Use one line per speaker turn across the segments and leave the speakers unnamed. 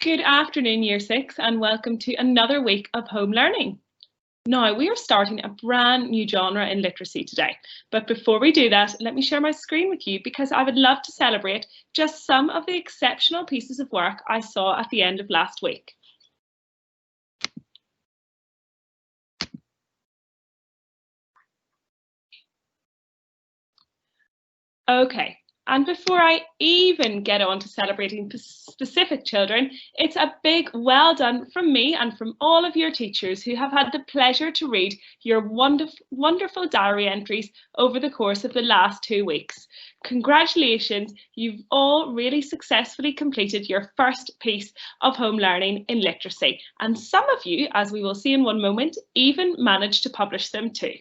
Good afternoon, Year 6, and welcome to another week of home learning. Now, we are starting a brand new genre in literacy today. But before we do that, let me share my screen with you because I would love to celebrate just some of the exceptional pieces of work I saw at the end of last week. Okay. And before I even get on to celebrating specific children, it's a big well done from me and from all of your teachers who have had the pleasure to read your wonderful diary entries over the course of the last 2 weeks. Congratulations, you've all really successfully completed your first piece of home learning in literacy. And some of you, as we will see in one moment, even managed to publish them too.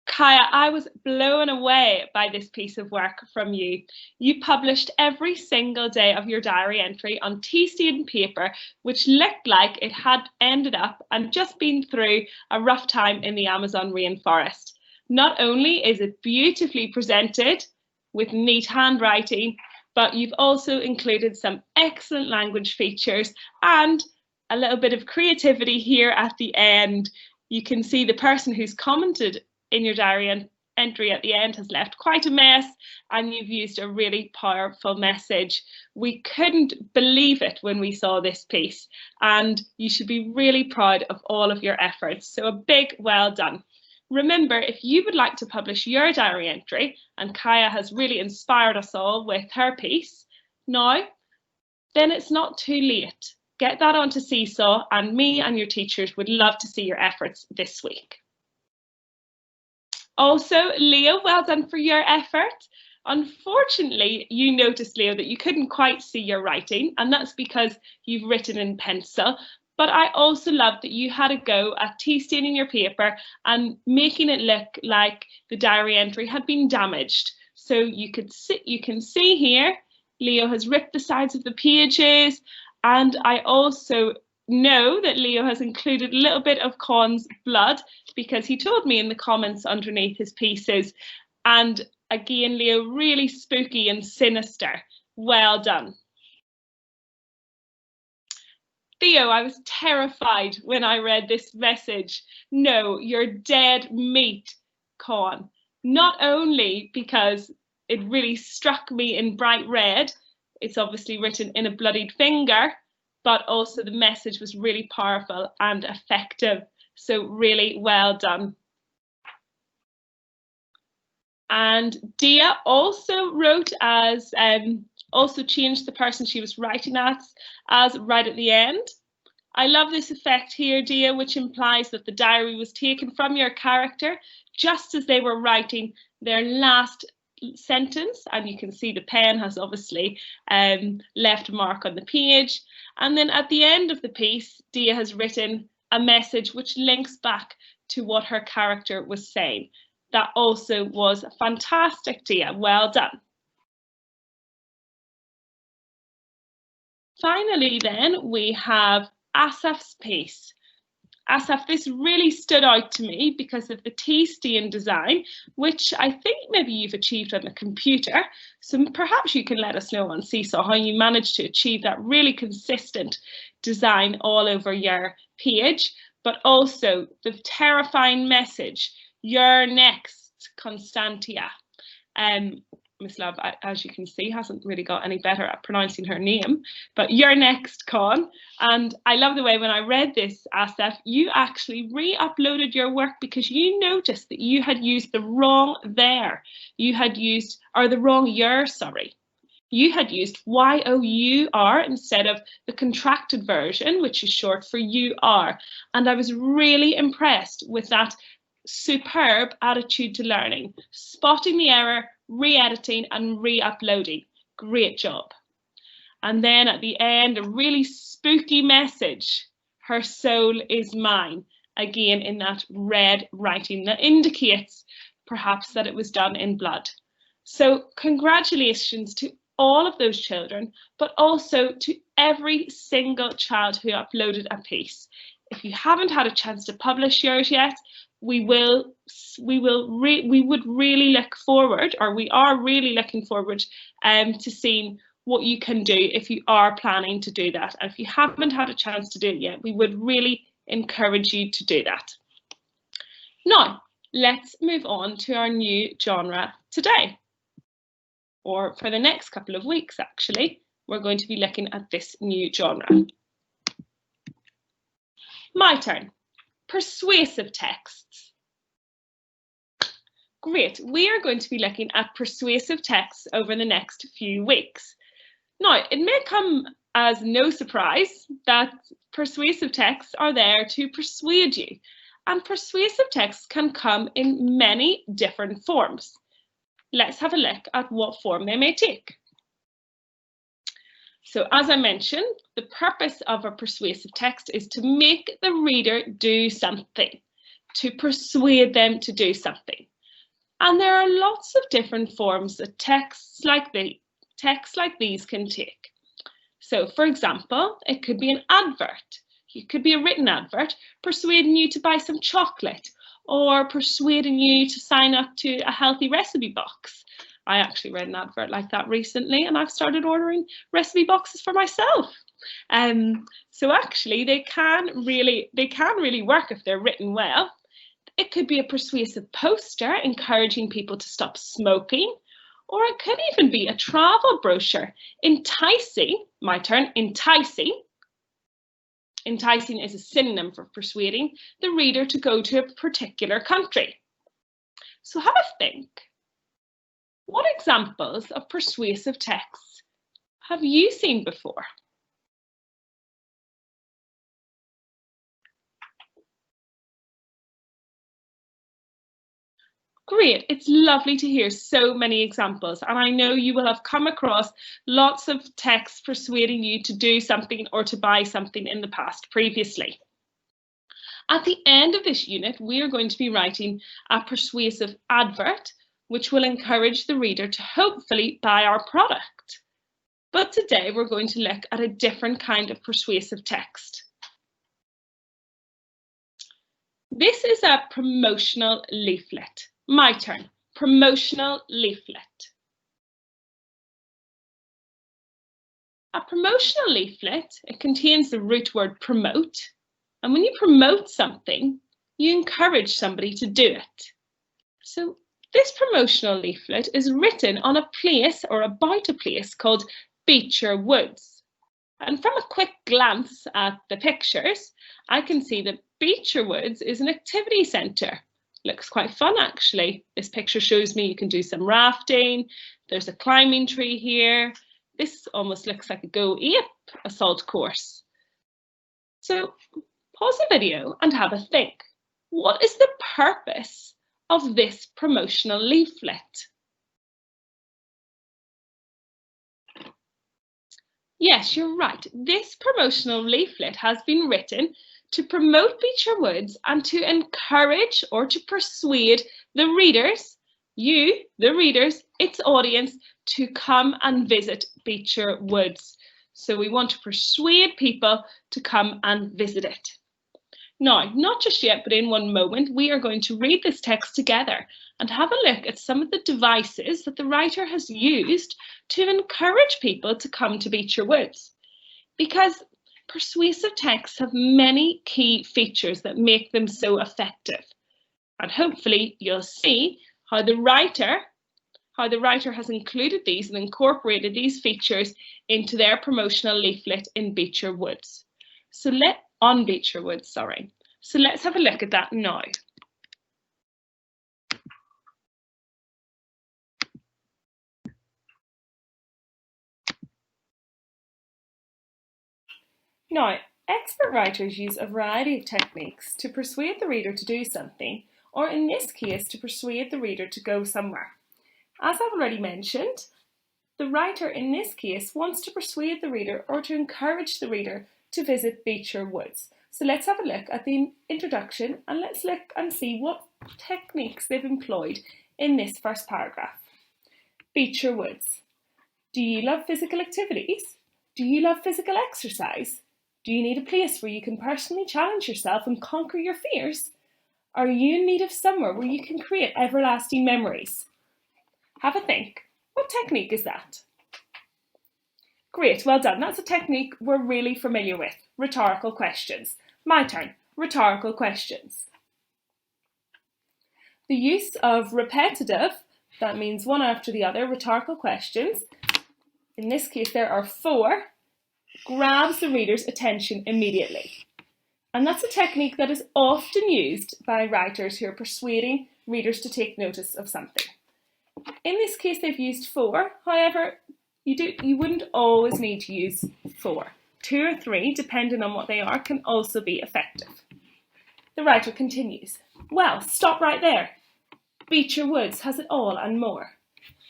Kaya, I was blown away by this piece of work from you. You published every single day of your diary entry on tea stain paper, which looked like it had ended up and just been through a rough time in the Amazon rainforest. Not only is it beautifully presented with neat handwriting, but you've also included some excellent language features and a little bit of creativity here at the end. You can see the person who's commented in your diary entry at the end has left quite a mess, and you've used a really powerful message. We couldn't believe it when we saw this piece, and you should be really proud of all of your efforts. So a big well done. Remember, if you would like to publish your diary entry, and Kaya has really inspired us all with her piece now, then it's not too late. Get that onto Seesaw, and me and your teachers would love to see your efforts this week. Also, Leo, well done for your effort. Unfortunately, you noticed, Leo, that you couldn't quite see your writing, and that's because you've written in pencil. But I also love that you had a go at tea staining your paper and making it look like the diary entry had been damaged. So you can see here, Leo has ripped the sides of the pages, and I also know that Leo has included a little bit of Con's blood because he told me in the comments underneath his pieces. And again, Leo, really spooky and sinister. Well done. Theo, I was terrified when I read this message. No, you're dead meat, Con. Not only because it really struck me in bright red, it's obviously written in a bloodied finger, but also the message was really powerful and effective. So really well done. And Dia also wrote as, also changed the person she was writing as right at the end. I love this effect here, Dia, which implies that the diary was taken from your character just as they were writing their last sentence, and you can see the pen has obviously left a mark on the page. And then at the end of the piece, Dia has written a message which links back to what her character was saying. That also was fantastic, Dia. Well done. Finally, then, we have Asaf's piece. Asaf, this really stood out to me because of the tea stain design, which I think maybe you've achieved on the computer. So perhaps you can let us know on Seesaw how you managed to achieve that really consistent design all over your page, but also the terrifying message, "You're next, Constantia." Miss Love, as you can see, hasn't really got any better at pronouncing her name, but "You're next, Con." And I love the way when I read this, Asaf, you actually re-uploaded your work because you noticed that you had used the wrong there. You had used, or the wrong year, sorry. You had used YOUR instead of the contracted version, which is short for UR. And I was really impressed with that superb attitude to learning, spotting the error, re-editing and re-uploading. Great job. And then at the end, a really spooky message, "Her soul is mine," again in that red writing that indicates perhaps that it was done in blood. So congratulations to all of those children, but also to every single child who uploaded a piece. If you haven't had a chance to publish yours yet, we would really look forward, or we are really looking forward to seeing what you can do if you are planning to do that. And if you haven't had a chance to do it yet, we would really encourage you to do that. Now, let's move on to our new genre today. Or for the next couple of weeks, actually, we're going to be looking at this new genre. My turn. Persuasive texts. Great, we are going to be looking at persuasive texts over the next few weeks. Now, it may come as no surprise that persuasive texts are there to persuade you, and persuasive texts can come in many different forms. Let's have a look at what form they may take. So, as I mentioned, the purpose of a persuasive text is to make the reader do something, to persuade them to do something. And there are lots of different forms that texts like these can take. So, for example, it could be an advert. It could be a written advert persuading you to buy some chocolate or persuading you to sign up to a healthy recipe box. I actually read an advert like that recently, and I've started ordering recipe boxes for myself. So actually, they can really work if they're written well. It could be a persuasive poster encouraging people to stop smoking, or it could even be a travel brochure enticing. My turn. Enticing. Enticing is a synonym for persuading the reader to go to a particular country. So have a think. What examples of persuasive texts have you seen before? Great, it's lovely to hear so many examples, and I know you will have come across lots of texts persuading you to do something or to buy something in the past previously. At the end of this unit, we are going to be writing a persuasive advert, which will encourage the reader to hopefully buy our product. But today we're going to look at a different kind of persuasive text. This is a promotional leaflet. My turn. Promotional leaflet. A promotional leaflet, it contains the root word promote. And when you promote something, you encourage somebody to do it. So this promotional leaflet is written on a place or about a place called Beecher Woods. And from a quick glance at the pictures, I can see that Beecher Woods is an activity centre. Looks quite fun actually. This picture shows me you can do some rafting. There's a climbing tree here. This almost looks like a Go Ape assault course. So pause the video and have a think. What is the purpose of this promotional leaflet? Yes, you're right. This promotional leaflet has been written to promote Beecher Woods and to encourage or to persuade the readers, you, the readers, its audience, to come and visit Beecher Woods. So we want to persuade people to come and visit it. Now, not just yet, but in one moment, we are going to read this text together and have a look at some of the devices that the writer has used to encourage people to come to Beecher Woods. Because persuasive texts have many key features that make them so effective. And hopefully you'll see how the writer has included these and incorporated these features into their promotional leaflet in Beecher Woods. On Beecher Woods, sorry. So let's have a look at that now. Now, expert writers use a variety of techniques to persuade the reader to do something, or in this case, to persuade the reader to go somewhere. As I've already mentioned, the writer in this case wants to persuade the reader or to encourage the reader to visit Beecher Woods. So let's have a look at the introduction and let's look and see what techniques they've employed in this first paragraph. Beecher Woods. Do you love physical activities? Do you love physical exercise? Do you need a place where you can personally challenge yourself and conquer your fears? Are you in need of somewhere where you can create everlasting memories? Have a think. What technique is that? Great, well done. That's a technique we're really familiar with. Rhetorical questions. My turn. Rhetorical questions. The use of repetitive, that means one after the other, rhetorical questions, in this case there are 4, grabs the reader's attention immediately. And that's a technique that is often used by writers who are persuading readers to take notice of something. In this case they've used 4, however, you wouldn't always need to use 4. 2 or 3, depending on what they are, can also be effective. The writer continues, well, stop right there. Beecher Woods has it all and more.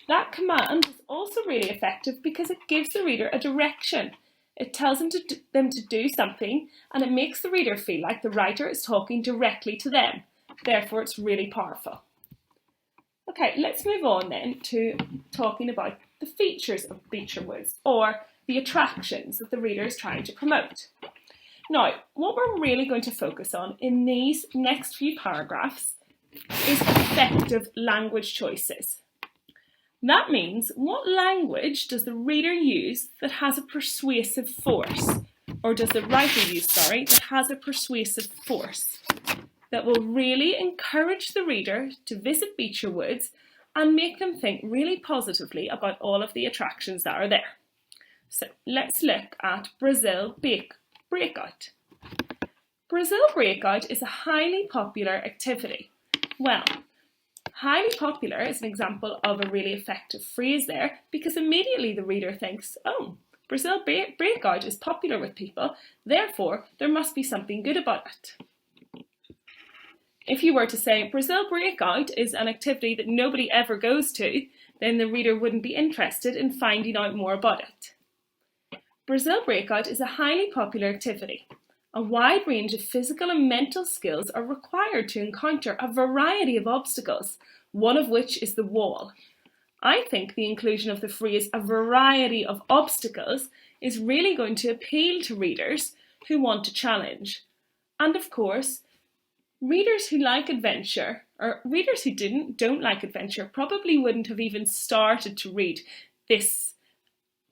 That command is also really effective because it gives the reader a direction. It tells them to do something, and it makes the reader feel like the writer is talking directly to them. Therefore, it's really powerful. Okay, let's move on then to talking about the features of Beecher Woods, or the attractions that the reader is trying to promote. Now, what we're really going to focus on in these next few paragraphs is effective language choices. That means, what language does the reader use that has a persuasive force? Or does the writer use, that has a persuasive force that will really encourage the reader to visit Beecher Woods and make them think really positively about all of the attractions that are there. So let's look at Brazil Breakout. Brazil Breakout is a highly popular activity. Well, highly popular is an example of a really effective phrase there, because immediately the reader thinks, oh, Brazil Breakout is popular with people, therefore there must be something good about it. If you were to say Brazil Breakout is an activity that nobody ever goes to, then the reader wouldn't be interested in finding out more about it. Brazil Breakout is a highly popular activity. A wide range of physical and mental skills are required to encounter a variety of obstacles, one of which is the wall. I think the inclusion of the phrase a variety of obstacles is really going to appeal to readers who want a challenge. And of course, readers who like adventure, or readers who don't like adventure, probably wouldn't have even started to read this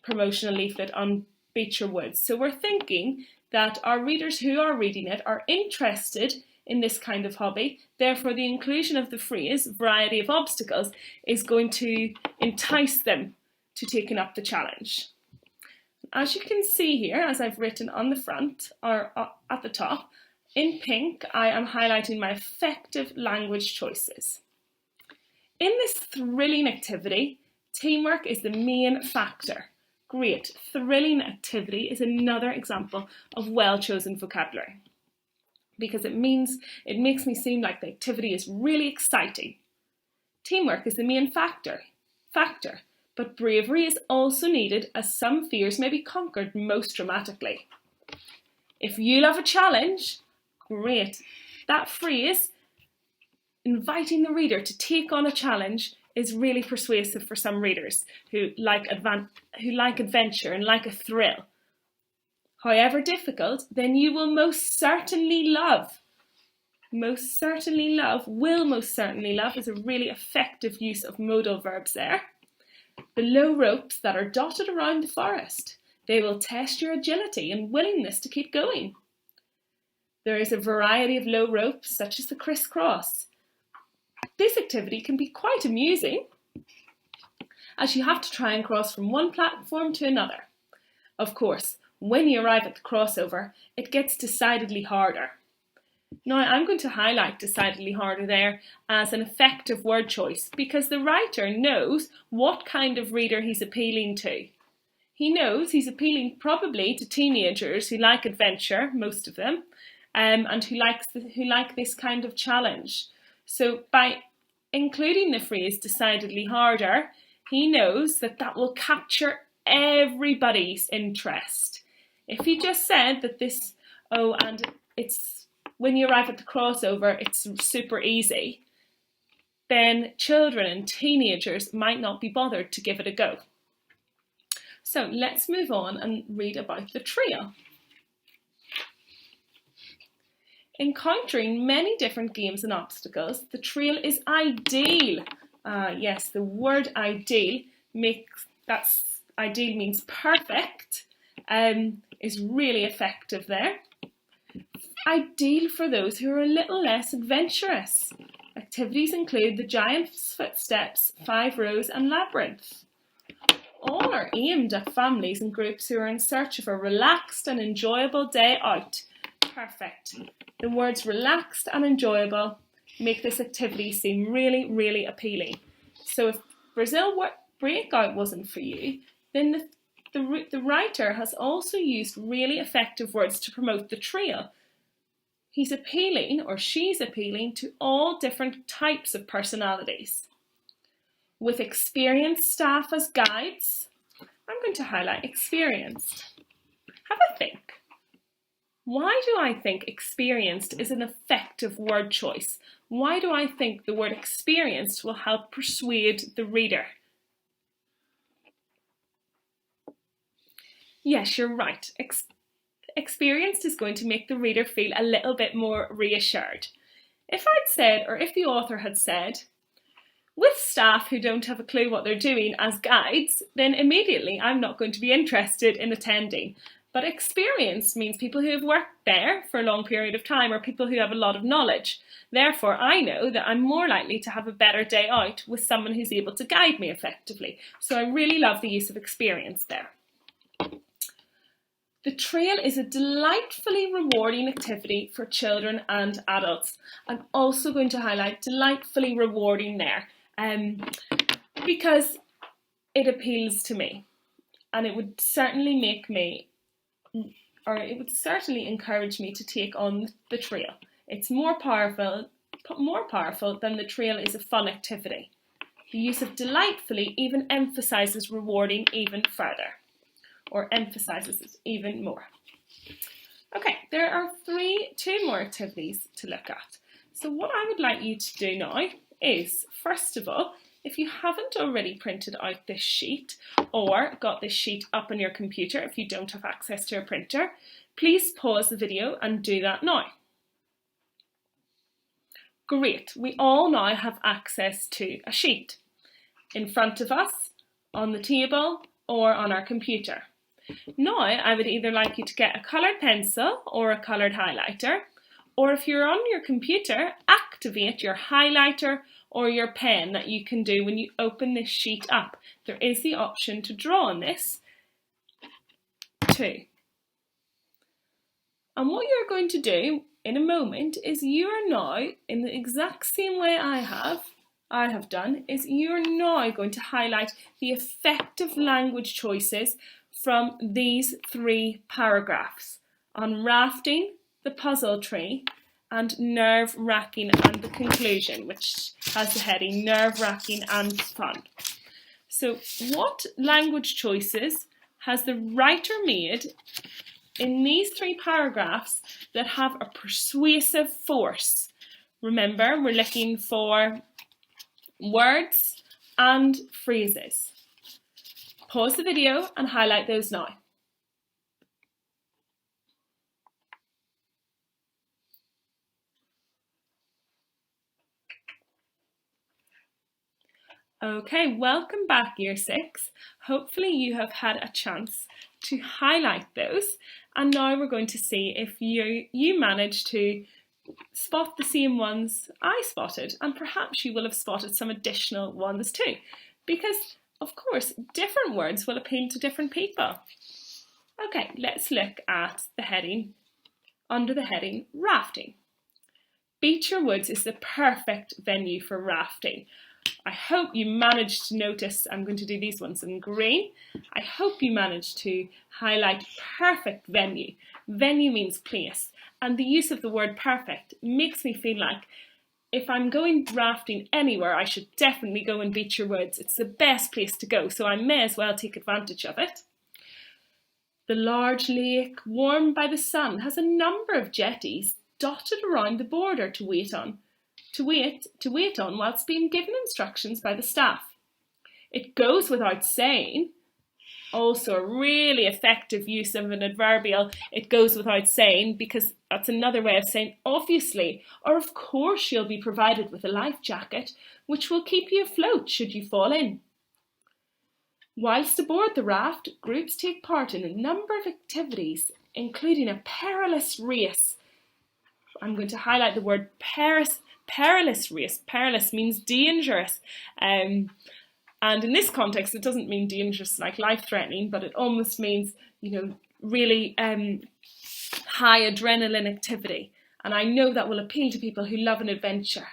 promotional leaflet on Beecher Woods. So we're thinking that our readers who are reading it are interested in this kind of hobby. Therefore, the inclusion of the phrase variety of obstacles is going to entice them to taking up the challenge. As you can see here, as I've written on the front or at the top, in pink, I am highlighting my effective language choices. In this thrilling activity, teamwork is the main factor. Great, thrilling activity is another example of well-chosen vocabulary, because it makes me seem like the activity is really exciting. Teamwork is the main factor, but bravery is also needed, as some fears may be conquered most dramatically. If you love a challenge, great. That phrase, inviting the reader to take on a challenge, is really persuasive for some readers who like adventure and like a thrill. However difficult, then you will most certainly love is a really effective use of modal verbs there. The low ropes that are dotted around the forest. They will test your agility and willingness to keep going. There is a variety of low ropes, such as the crisscross. This activity can be quite amusing, as you have to try and cross from one platform to another. Of course, when you arrive at the crossover, it gets decidedly harder. Now, I'm going to highlight decidedly harder there as an effective word choice, because the writer knows what kind of reader he's appealing to. He knows he's appealing probably to teenagers who like adventure, most of them, and who like this kind of challenge. So by including the phrase decidedly harder, he knows that will capture everybody's interest. If he just said that it's when you arrive at the crossover, it's super easy, then children and teenagers might not be bothered to give it a go. So let's move on and read about the trail. Encountering many different games and obstacles, the trail is ideal. Yes, the word ideal ideal means perfect, is really effective there. Ideal for those who are a little less adventurous. Activities include the Giant's Footsteps, 5 Rows and Labyrinth. All are aimed at families and groups who are in search of a relaxed and enjoyable day out. Perfect. The words relaxed and enjoyable make this activity seem really, really appealing. So if Brazil Breakout wasn't for you, then the writer has also used really effective words to promote the trail. He's appealing, or she's appealing, to all different types of personalities. With experienced staff as guides, I'm going to highlight experienced. Have a think. Why do I think experienced is an effective word choice? Why do I think the word experienced will help persuade the reader? Yes, you're right. Experienced is going to make the reader feel a little bit more reassured. If I'd said, or if the author had said, with staff who don't have a clue what they're doing as guides, then immediately I'm not going to be interested in attending. But experienced means people who have worked there for a long period of time, or people who have a lot of knowledge. Therefore, I know that I'm more likely to have a better day out with someone who's able to guide me effectively. So I really love the use of experience there. The trail is a delightfully rewarding activity for children and adults. I'm also going to highlight delightfully rewarding there because it appeals to me, and it would certainly make me, or it would certainly encourage me to take on the trail. It's more powerful than the trail is a fun activity. The use of delightfully even emphasises rewarding even further, or emphasises it even more. Okay, there are two more activities to look at. So what I would like you to do now is, first of all, if you haven't already printed out this sheet or got this sheet up on your computer, if you don't have access to a printer, please pause the video and do that now. Great, we all now have access to a sheet in front of us, on the table, or on our computer. Now, I would either like you to get a coloured pencil or a coloured highlighter, or if you're on your computer, activate your highlighter or your pen that you can do when you open this sheet up. There is the option to draw on this too. And what you're going to do in a moment is you are now, in the exact same way I have done, is you're now going to highlight the effective language choices from these 3 paragraphs on rafting, the puzzle tree, and nerve-wracking, and the conclusion, which has the heading nerve-wracking and fun. So what language choices has the writer made in these 3 paragraphs that have a persuasive force? Remember, we're looking for words and phrases. Pause the video and highlight those now. Okay, welcome back Year 6. Hopefully you have had a chance to highlight those, and now we're going to see if you managed to spot the same ones I spotted, and perhaps you will have spotted some additional ones too, because of course different words will appeal to different people. Okay, let's look at the heading, under the heading rafting. Beecher Woods is the perfect venue for rafting. I hope you managed to notice, I'm going to do these ones in green. I hope you managed to highlight perfect venue. Venue means place, and the use of the word perfect makes me feel like if I'm going rafting anywhere, I should definitely go in Beecher Woods. It's the best place to go, so I may as well take advantage of it. The large lake, warmed by the sun, has a number of jetties dotted around the border to wait on whilst being given instructions by the staff. It goes without saying, also a really effective use of an adverbial, it goes without saying, because that's another way of saying obviously, or of course you'll be provided with a life jacket, which will keep you afloat should you fall in. Whilst aboard the raft, groups take part in a number of activities, including a perilous race. I'm going to highlight the word perilous race. Perilous means dangerous. And in this context, it doesn't mean dangerous like life-threatening, but it almost means, really high adrenaline activity. And I know that will appeal to people who love an adventure.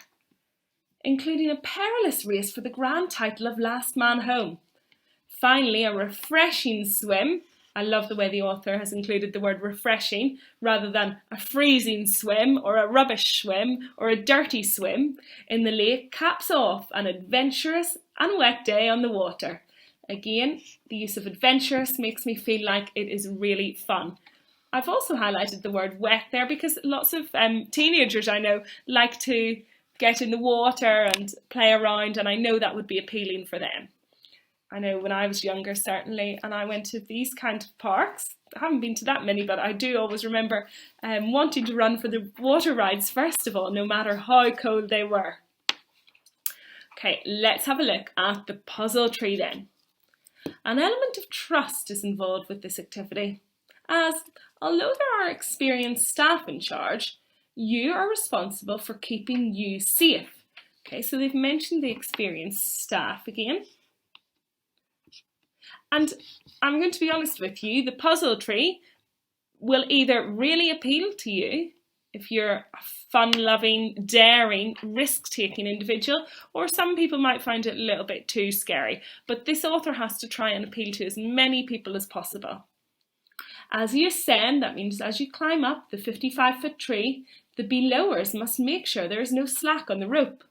Including a perilous race for the grand title of Last Man Home. Finally, a refreshing swim. I love the way the author has included the word refreshing rather than a freezing swim or a rubbish swim or a dirty swim in the lake caps off an adventurous and wet day on the water. Again, the use of adventurous makes me feel like it is really fun. I've also highlighted the word wet there because lots of teenagers I know like to get in the water and play around, and I know that would be appealing for them. I know when I was younger, certainly, and I went to these kind of parks. I haven't been to that many, but I do always remember wanting to run for the water rides first of all, no matter how cold they were. Okay, let's have a look at the puzzle tree then. An element of trust is involved with this activity, as although there are experienced staff in charge, you are responsible for keeping you safe. Okay, so they've mentioned the experienced staff again. And I'm going to be honest with you, the puzzle tree will either really appeal to you if you're a fun-loving, daring, risk-taking individual, or some people might find it a little bit too scary. But this author has to try and appeal to as many people as possible. As you ascend, that means as you climb up the 55-foot tree, the belowers must make sure there is no slack on the rope.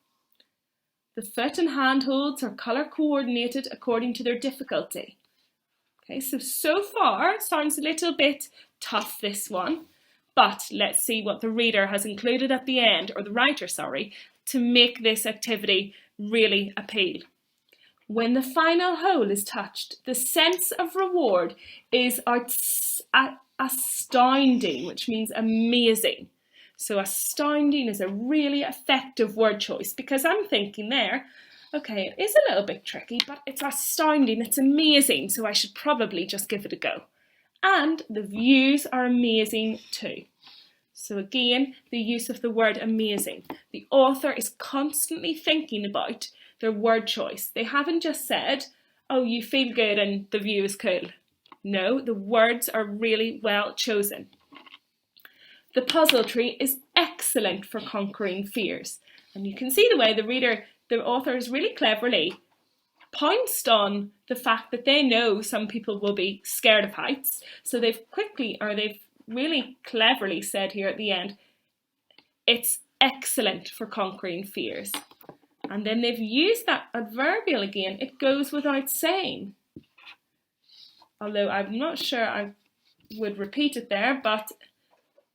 The foot and hand holds are colour coordinated according to their difficulty. Okay, so far sounds a little bit tough, this one, but let's see what the reader has included at the end, or the writer, sorry, to make this activity really appeal. When the final hole is touched, the sense of reward is astounding, which means amazing. So astounding is a really effective word choice because I'm thinking there, okay, it is a little bit tricky, but it's astounding, it's amazing, so I should probably just give it a go. And the views are amazing too. So again, the use of the word amazing. The author is constantly thinking about their word choice. They haven't just said, oh, you feel good and the view is cool. No, the words are really well chosen. The puzzle tree is excellent for conquering fears. And you can see the way the author is really cleverly pounced on the fact that they know some people will be scared of heights. So they've really cleverly said here at the end, it's excellent for conquering fears. And then they've used that adverbial again, it goes without saying. Although I'm not sure I would repeat it there, but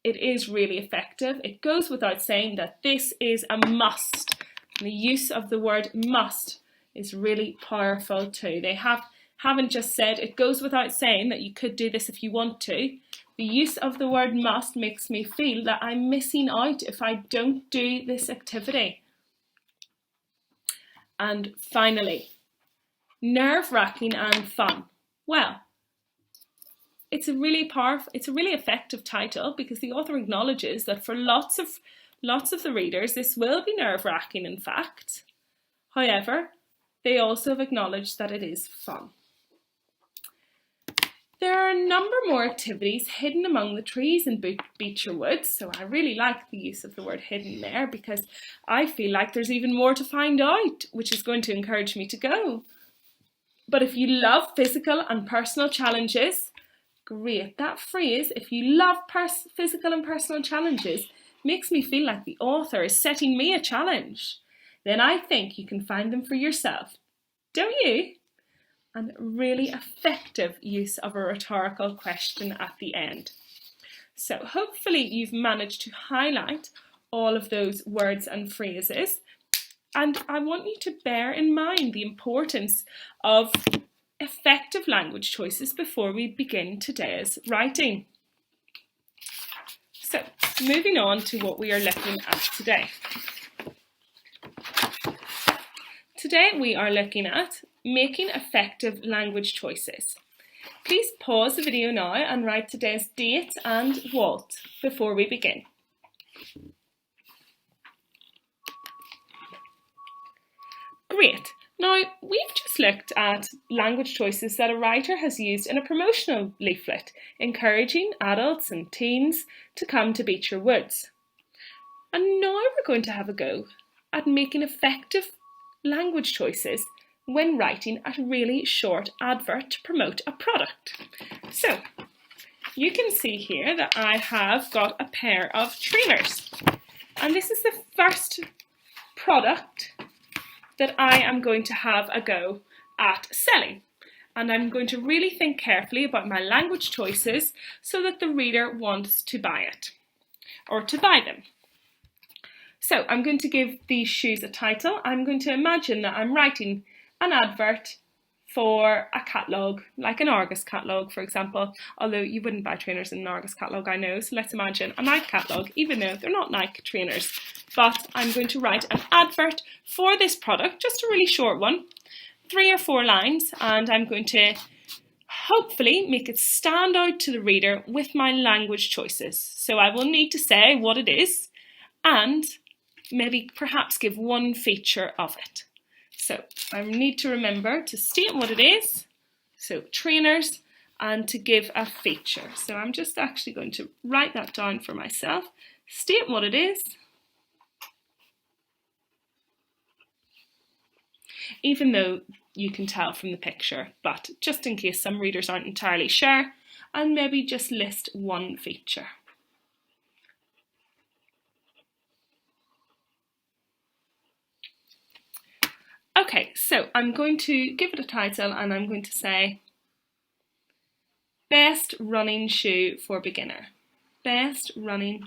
it is really effective. It goes without saying that this is a must. And the use of the word must is really powerful too. They haven't just said it goes without saying that you could do this if you want to. The use of the word must makes me feel that I'm missing out if I don't do this activity. And finally, nerve-wracking and fun. Well, it's a really effective title because the author acknowledges that for lots of the readers, this will be nerve-wracking in fact. However, they also have acknowledged that it is fun. There are a number more activities hidden among the trees in Beecher Woods, so I really like the use of the word hidden there because I feel like there's even more to find out, which is going to encourage me to go. But if you love physical and personal challenges, great. That phrase, if you love physical and personal challenges, makes me feel like the author is setting me a challenge. Then I think you can find them for yourself. Don't you? And really effective use of a rhetorical question at the end. So hopefully you've managed to highlight all of those words and phrases. And I want you to bear in mind the importance of effective language choices before we begin today's writing. So moving on to what we are looking at today. today we are looking at making effective language choices. Please pause the video now and write today's date and what before we begin. Great. Now, we've just looked at language choices that a writer has used in a promotional leaflet, encouraging adults and teens to come to Beecher Woods. And now we're going to have a go at making effective language choices when writing a really short advert to promote a product. So, you can see here that I have got a pair of trainers. And this is the first product that I am going to have a go at selling. And I'm going to really think carefully about my language choices so that the reader wants to buy it or to buy them. So I'm going to give these shoes a title. I'm going to imagine that I'm writing an advert for a catalogue, like an Argos catalogue, for example, although you wouldn't buy trainers in an Argos catalogue, I know, so let's imagine a Nike catalogue, even though they're not Nike trainers. But I'm going to write an advert for this product, just a really short one, 3 or 4 lines, and I'm going to hopefully make it stand out to the reader with my language choices. So I will need to say what it is and maybe perhaps give one feature of it. So I need to remember to state what it is, so trainers, and to give a feature. So I'm just actually going to write that down for myself, state what it is, even though you can tell from the picture, but just in case some readers aren't entirely sure, and maybe just list one feature. Okay, so I'm going to give it a title and I'm going to say Best Running Shoe for Beginner. Best Running.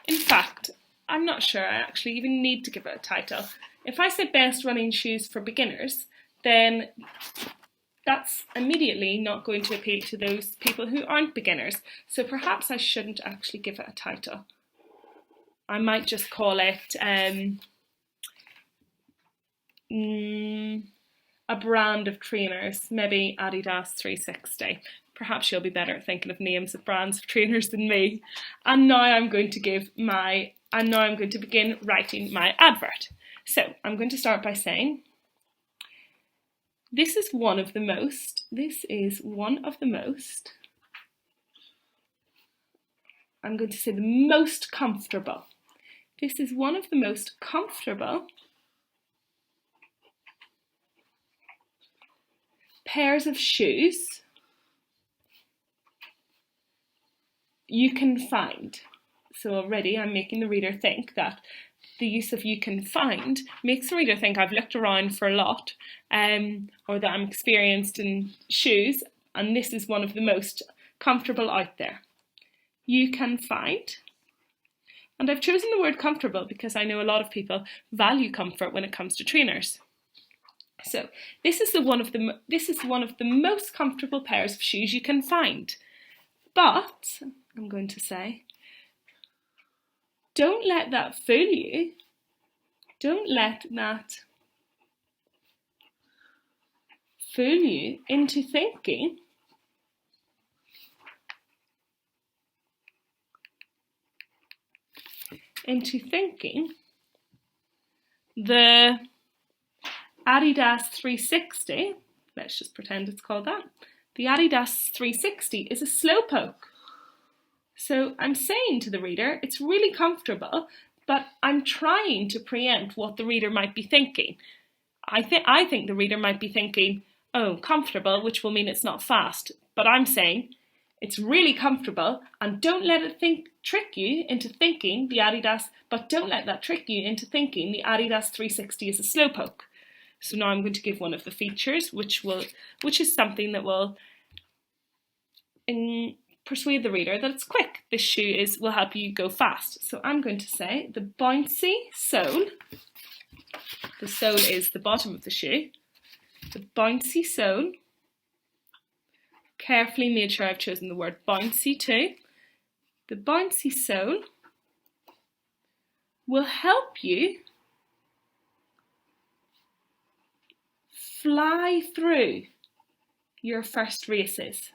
In fact, I'm not sure I actually even need to give it a title. If I say Best Running Shoes for Beginners, then that's immediately not going to appeal to those people who aren't beginners. So perhaps I shouldn't actually give it a title. I might just call it a brand of trainers, maybe Adidas 360. Perhaps you'll be better at thinking of names of brands of trainers than me. And now I'm going to begin writing my advert. So I'm going to start by saying, this is one of the most, I'm going to say the most comfortable. This is one of the most comfortable pairs of shoes you can find. So already I'm making the reader think that the use of you can find makes the reader think I've looked around for a lot, or that I'm experienced in shoes, and this is one of the most comfortable out there. You can find. And I've chosen the word comfortable because I know a lot of people value comfort when it comes to trainers. So this is one of the most comfortable pairs of shoes you can find. But I'm going to say, don't let that fool you. Don't let that fool you into thinking the Adidas 360, let's just pretend it's called that, the Adidas 360 is a slowpoke. So I'm saying to the reader, it's really comfortable, but I'm trying to preempt what the reader might be thinking. I think the reader might be thinking, oh, comfortable, which will mean it's not fast. But I'm saying it's really comfortable, and don't let it trick you into thinking the Adidas, but don't let that trick you into thinking the Adidas 360 is a slowpoke. So now I'm going to give one of the features, which is something that will persuade the reader that it's quick. This shoe will help you go fast. So I'm going to say the bouncy sole. The sole is the bottom of the shoe. The bouncy sole. Carefully made sure I've chosen the word bouncy too. The bouncy sole will help you fly through your first races.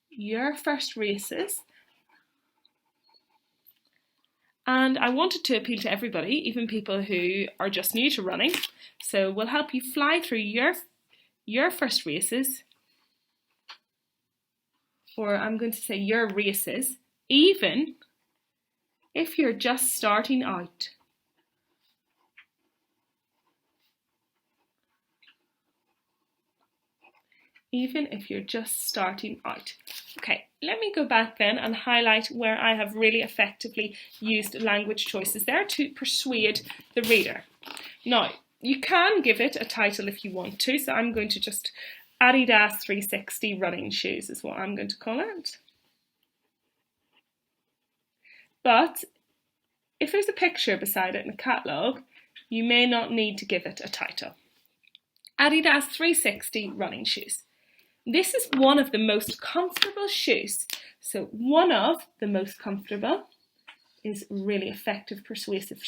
Your first races. And I wanted to appeal to everybody, even people who are just new to running. So we'll help you fly through your first races, or I'm going to say your races, even if you're just starting out. Even if you're just starting out. Okay, let me go back then and highlight where I have really effectively used language choices there to persuade the reader. Now, you can give it a title if you want to, so I'm going to just Adidas 360 running shoes is what I'm going to call it. But if there's a picture beside it in a catalogue, you may not need to give it a title. Adidas 360 running shoes. This is one of the most comfortable shoes. So one of the most comfortable is a really effective persuasive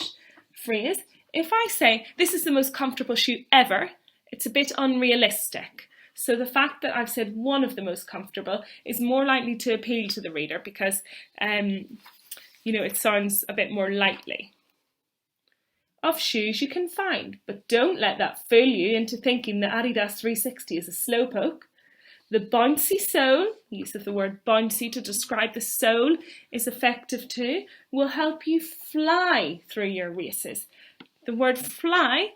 phrase. If I say this is the most comfortable shoe ever, it's a bit unrealistic. So the fact that I've said one of the most comfortable is more likely to appeal to the reader because, it sounds a bit more likely. Of shoes you can find, but don't let that fool you into thinking that Adidas 360 is a slowpoke. The bouncy sole, use of the word bouncy to describe the sole is effective too, will help you fly through your races. The word fly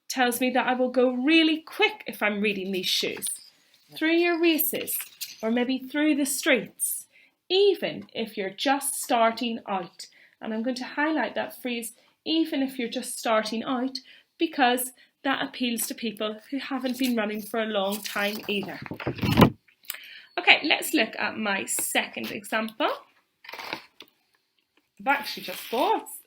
tells me that I will go really quick if I'm reading these shoes. Through your races, or maybe through the streets, even if you're just starting out. And I'm going to highlight that phrase, even if you're just starting out, because that appeals to people who haven't been running for a long time either. Okay, let's look at my second example. I've actually just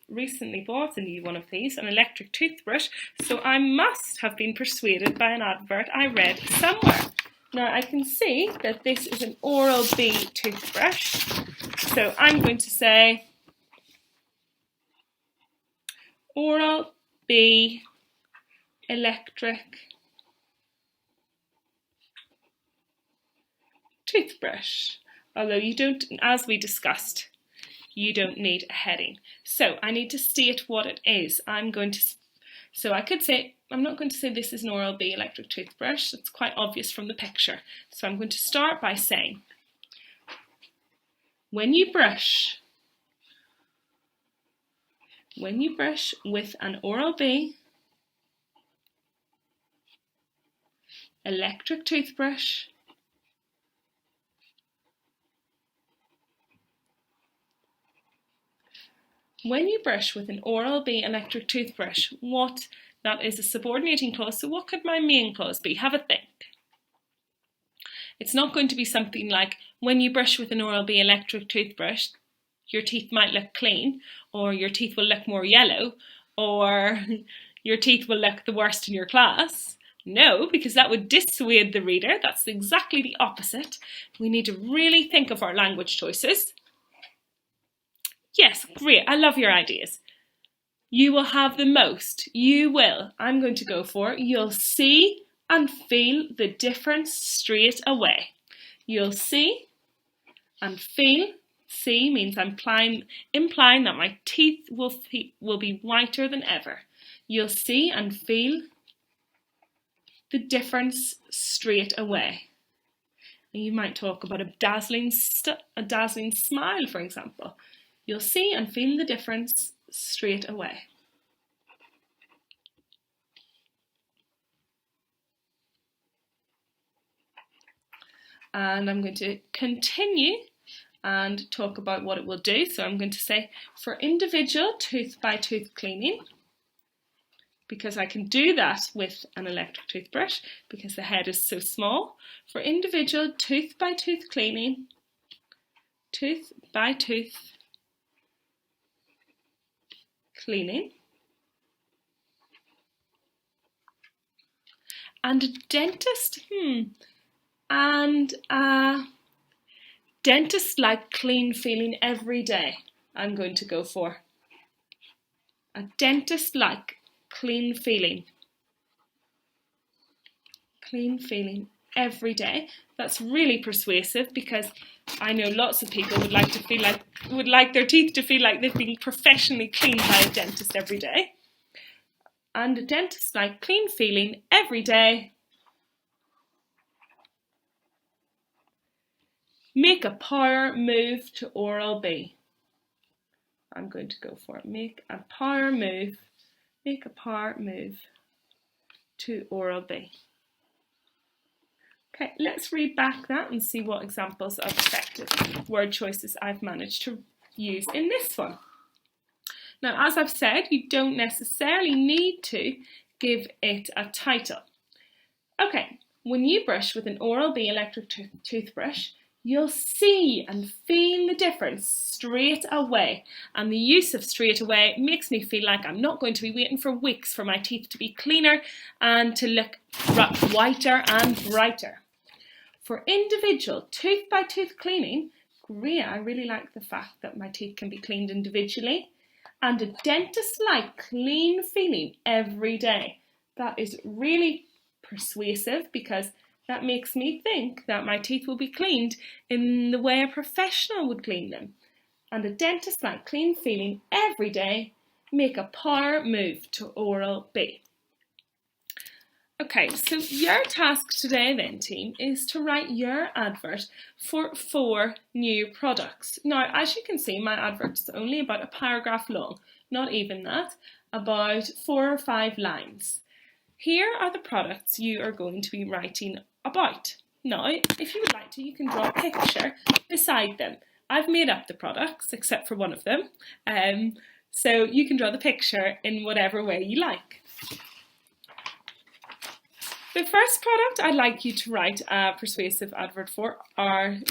recently bought a new one of these, an electric toothbrush, so I must have been persuaded by an advert I read somewhere. Now I can see that this is an Oral-B toothbrush, so I'm going to say Oral-B electric toothbrush, although you don't, as we discussed, you don't need a heading. So I need to state what it is. So I could say, I'm not going to say this is an Oral-B electric toothbrush. It's quite obvious from the picture. So I'm going to start by saying, when you brush with an Oral-B electric toothbrush, when you brush with an Oral-B electric toothbrush, that is a subordinating clause, so what could my main clause be? Have a think. It's not going to be something like, when you brush with an Oral-B electric toothbrush, your teeth might look clean, or your teeth will look more yellow, or your teeth will look the worst in your class. No, because that would dissuade the reader. That's exactly the opposite. We need to really think of our language choices. Yes, great. I love your ideas. You will have the most. You will. I'm going to go for, you'll see and feel the difference straight away. You'll see and feel. See means I'm implying that my teeth will be whiter than ever. You'll see and feel the difference straight away. And you might talk about a dazzling smile, for example. You'll see and feel the difference straight away. And I'm going to continue and talk about what it will do. So I'm going to say, for individual tooth-by-tooth cleaning, because I can do that with an electric toothbrush because the head is so small. For individual tooth-by-tooth cleaning, tooth-by-tooth cleaning, and a dentist, and a dentist like clean feeling every day, I'm going to go for. A dentist like clean feeling. clean feeling every day. That's really persuasive because I know lots of people would like their teeth to feel like they've been professionally cleaned by a dentist every day. And a dentist like clean feeling every day. Make a power move to Oral-B. I'm going to go for it. Make a power move to Oral-B. Okay, let's read back that and see what examples of effective word choices I've managed to use in this one. Now, as I've said, you don't necessarily need to give it a title. Okay, when you brush with an Oral-B electric toothbrush, you'll see and feel the difference straight away. And the use of straight away makes me feel like I'm not going to be waiting for weeks for my teeth to be cleaner and to look whiter and brighter. For individual tooth-by-tooth cleaning, great, I really like the fact that my teeth can be cleaned individually. And a dentist-like clean feeling every day. That is really persuasive because that makes me think that my teeth will be cleaned in the way a professional would clean them. And a dentist-like clean feeling every day. Make a power move to Oral-B. Okay, so your task today then, team, is to write your advert for 4 new products. Now, as you can see, my advert is only about a paragraph long, not even that, about 4 or 5 lines. Here are the products you are going to be writing about. Now, if you would like to, you can draw a picture beside them. I've made up the products, except for one of them, so you can draw the picture in whatever way you like. The first product I'd like you to write a persuasive advert for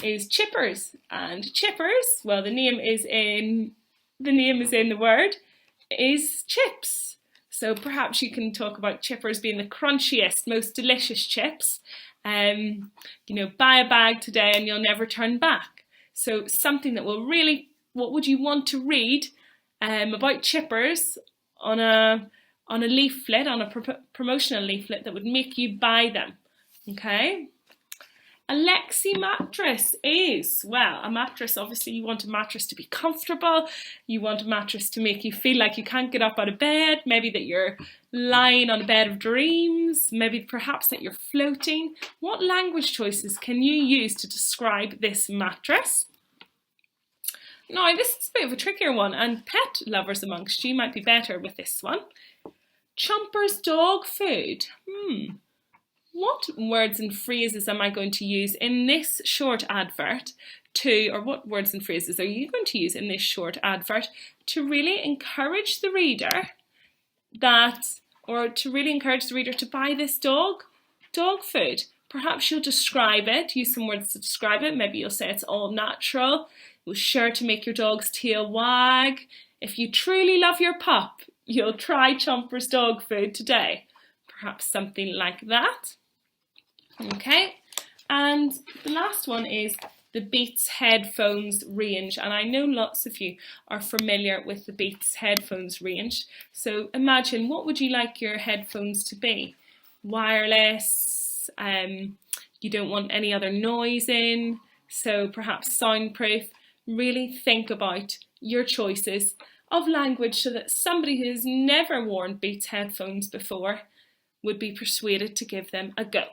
is chippers. And chippers, well, the name is in the word, is chips. So perhaps you can talk about chippers being the crunchiest, most delicious chips. You know, buy a bag today and you'll never turn back. So something that will really, what would you want to read about chippers on a leaflet, on a promotional leaflet that would make you buy them, okay? A Lexi mattress is, well, a mattress, obviously you want a mattress to be comfortable, you want a mattress to make you feel like you can't get up out of bed, maybe that you're lying on a bed of dreams, maybe perhaps that you're floating. What language choices can you use to describe this mattress? Now, this is a bit of a trickier one, and pet lovers amongst you might be better with this one. Chomper's dog food. What words and phrases am I going to use in this short advert or what words and phrases are you going to use in this short advert to really encourage the reader to buy this dog food? Perhaps you'll describe it, use some words to describe it. Maybe you'll say it's all natural. It was sure to make your dog's tail wag. If you truly love your pup, you'll try Chomper's dog food today. Perhaps something like that. Okay, and the last one is the Beats headphones range, and I know lots of you are familiar with the Beats headphones range. So imagine, what would you like your headphones to be? Wireless, you don't want any other noise in, so perhaps soundproof. Really think about your choices of language so that somebody who has never worn Beats headphones before would be persuaded to give them a go.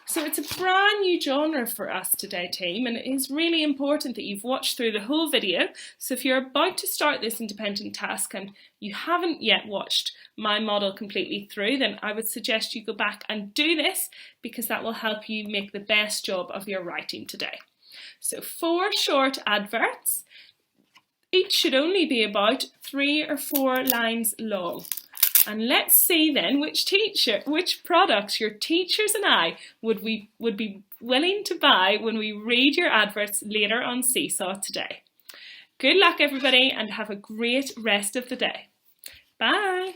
So it's a brand new genre for us today, team, and it is really important that you've watched through the whole video. So if you're about to start this independent task and you haven't yet watched my model completely through, then I would suggest you go back and do this because that will help you make the best job of your writing today. So 4 short adverts. Each should only be about 3 or 4 lines long. And let's see then which products your teachers and I would be willing to buy when we read your adverts later on Seesaw today. Good luck everybody and have a great rest of the day. Bye.